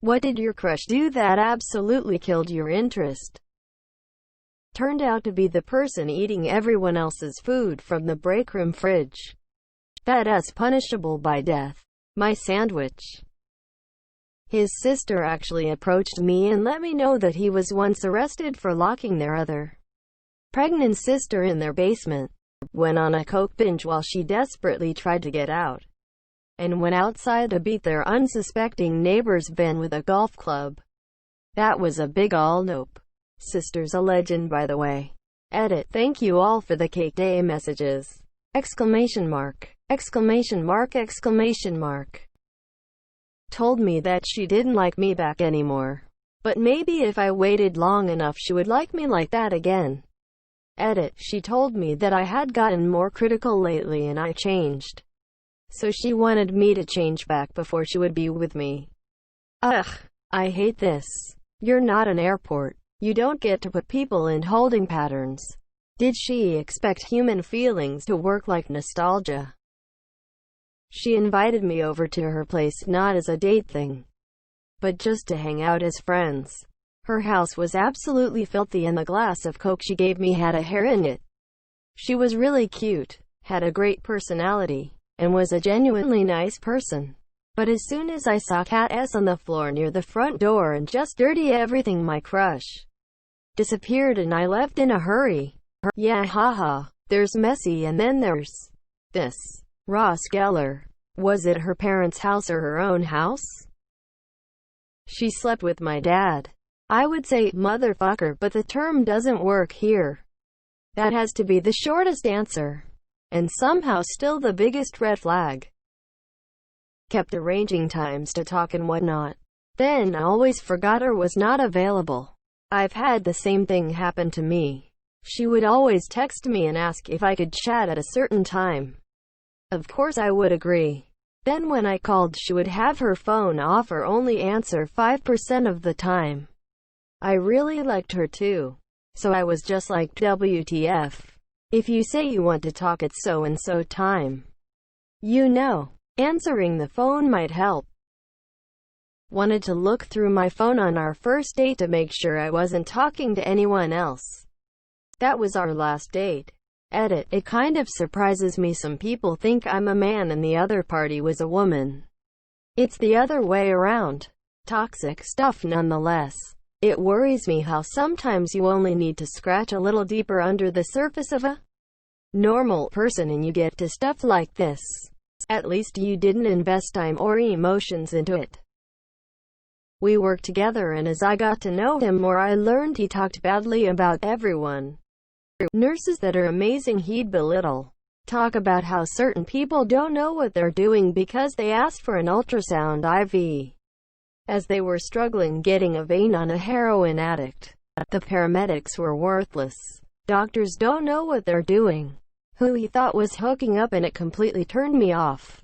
What did your crush do that absolutely killed your interest? Turned out to be the person eating everyone else's food from the break room fridge. That's punishable by death. My sandwich. His sister actually approached me and let me know that he was once arrested for locking their other pregnant sister in their basement. Went on a coke binge while she desperately tried to get out, and went outside to beat their unsuspecting neighbor's van with a golf club. That was a big ol' nope. Sister's a legend, by the way. Edit. Thank you all for the cake day messages. Exclamation mark. Exclamation mark. Exclamation mark. Told me that she didn't like me back anymore, but maybe if I waited long enough she would like me like that again. Edit. She told me that I had gotten more critical lately and I changed. So she wanted me to change back before she would be with me. Ugh. I hate this. You're not an airport. You don't get to put people in holding patterns. Did she expect human feelings to work like nostalgia? She invited me over to her place not as a date thing, but just to hang out as friends. Her house was absolutely filthy and the glass of Coke she gave me had a hair in it. She was really cute, had a great personality, and was a genuinely nice person. But as soon as I saw cat S on the floor near the front door and just dirty everything, my crush disappeared and I left in a hurry. Yeah, haha. There's messy and then there's this. Ross Geller. Was it her parents' house or her own house? She slept with my dad. I would say motherfucker, but the term doesn't work here. That has to be the shortest answer. And somehow still the biggest red flag. Kept arranging times to talk and whatnot. Then I always forgot or was not available. I've had the same thing happen to me. She would always text me and ask if I could chat at a certain time. Of course I would agree. Then when I called she would have her phone off or only answer 5% of the time. I really liked her too. So I was just like, WTF. If you say you want to talk at so-and-so time, you know, answering the phone might help. Wanted to look through my phone on our first date to make sure I wasn't talking to anyone else. That was our last date. Edit. It kind of surprises me some people think I'm a man and the other party was a woman. It's the other way around. Toxic stuff nonetheless. It worries me how sometimes you only need to scratch a little deeper under the surface of a normal person and you get to stuff like this. At least you didn't invest time or emotions into it. We worked together and as I got to know him more I learned he talked badly about everyone. Nurses that are amazing he'd belittle. Talk about how certain people don't know what they're doing because they asked for an ultrasound IV. As they were struggling getting a vein on a heroin addict. The paramedics were worthless. Doctors don't know what they're doing. Who he thought was hooking up and it completely turned me off.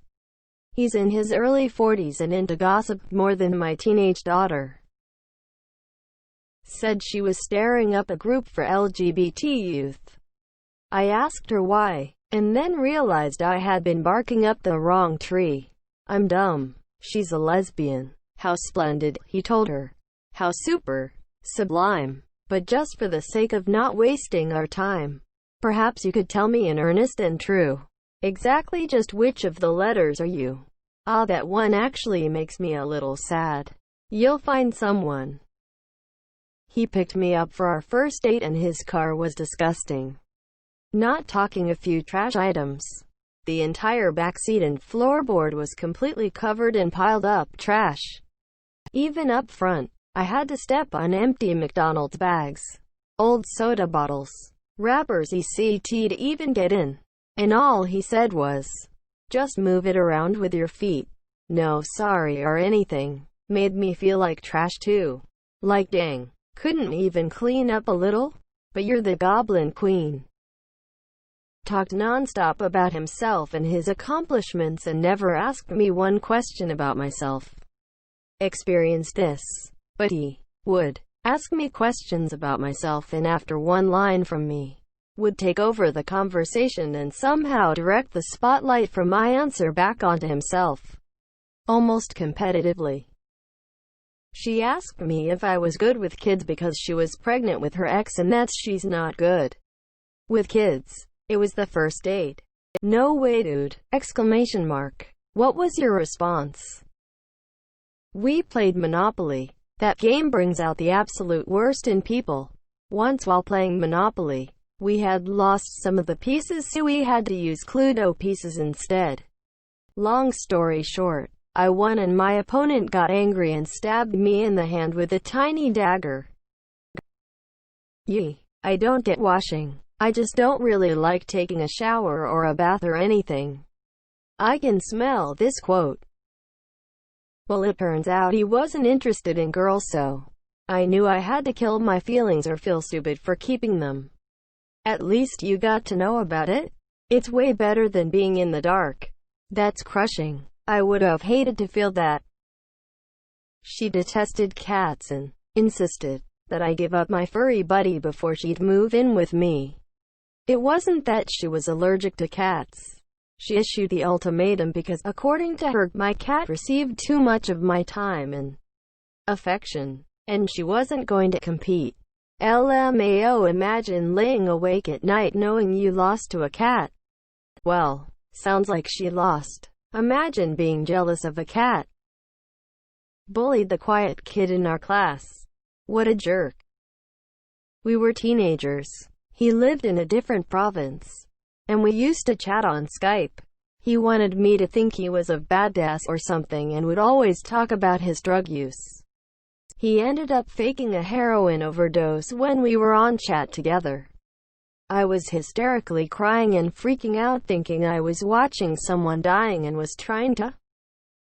He's in his early 40s and into gossip more than my teenage daughter. Said she was staring up a group for LGBT youth. I asked her why, and then realized I had been barking up the wrong tree. I'm dumb. She's a lesbian. How splendid, he told her. How super. Sublime. But just for the sake of not wasting our time, perhaps you could tell me in earnest and true. Exactly just which of the letters are you? Ah, that one actually makes me a little sad. You'll find someone. He picked me up for our first date and his car was disgusting. Not talking a few trash items. The entire backseat and floorboard was completely covered in piled up trash. Even up front, I had to step on empty McDonald's bags, old soda bottles, wrappers etc. to even get in. And all he said was, just move it around with your feet. No sorry or anything. Made me feel like trash too. Like dang, couldn't even clean up a little? But you're the Goblin Queen. Talked non-stop about himself and his accomplishments and never asked me one question about myself. Experienced this. But he would ask me questions about myself and after one line from me, would take over the conversation and somehow direct the spotlight from my answer back onto himself. Almost competitively. She asked me if I was good with kids because she was pregnant with her ex and that she's not good with kids. It was the first date. No way, dude! Exclamation mark. What was your response? We played Monopoly. That game brings out the absolute worst in people. Once while playing Monopoly, we had lost some of the pieces, so we had to use Cluedo pieces instead. Long story short, I won and my opponent got angry and stabbed me in the hand with a tiny dagger. Yee. I don't get washing. I just don't really like taking a shower or a bath or anything. I can smell this quote. Well, it turns out he wasn't interested in girls, so I knew I had to kill my feelings or feel stupid for keeping them. At least you got to know about it. It's way better than being in the dark. That's crushing. I would have hated to feel that. She detested cats and insisted that I give up my furry buddy before she'd move in with me. It wasn't that she was allergic to cats. She issued the ultimatum because, according to her, my cat received too much of my time and affection, and she wasn't going to compete. LMAO, imagine laying awake at night knowing you lost to a cat. Well, sounds like she lost. Imagine being jealous of a cat. Bullied the quiet kid in our class. What a jerk. We were teenagers. He lived in a different province, and we used to chat on Skype. He wanted me to think he was a badass or something and would always talk about his drug use. He ended up faking a heroin overdose when we were on chat together. I was hysterically crying and freaking out, thinking I was watching someone dying and was trying to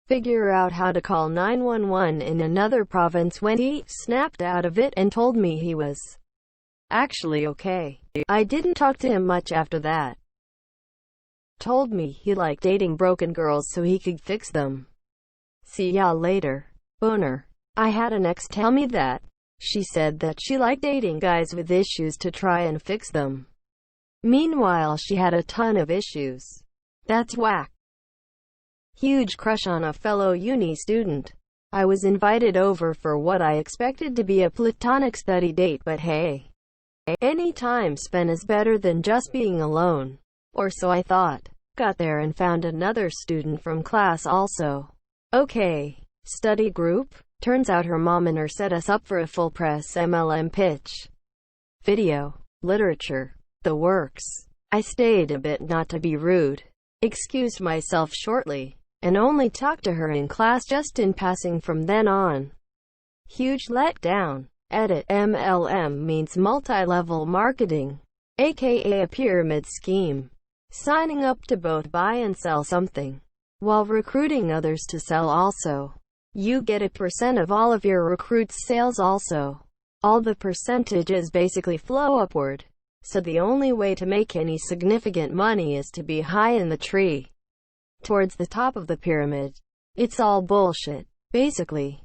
figure out how to call 911 in another province when he snapped out of it and told me he was actually okay. I didn't talk to him much after that. Told me he liked dating broken girls so he could fix them. See ya later. Boner. I had an ex tell me that. She said that she liked dating guys with issues to try and fix them. Meanwhile, she had a ton of issues. That's whack. Huge crush on a fellow uni student. I was invited over for what I expected to be a platonic study date, but hey, any time spent is better than just being alone. Or so I thought. Got there and found another student from class also. Okay. Study group? Turns out her mom and her set us up for a full press MLM pitch. Video. Literature. The works. I stayed a bit, not to be rude. Excused myself shortly, and only talked to her in class just in passing from then on. Huge letdown. Edit. MLM means multi-level marketing, aka a pyramid scheme. Signing up to both buy and sell something, while recruiting others to sell also. You get a % of all of your recruits' sales also. All the percentages basically flow upward. So the only way to make any significant money is to be high in the tree, towards the top of the pyramid. It's all bullshit, basically.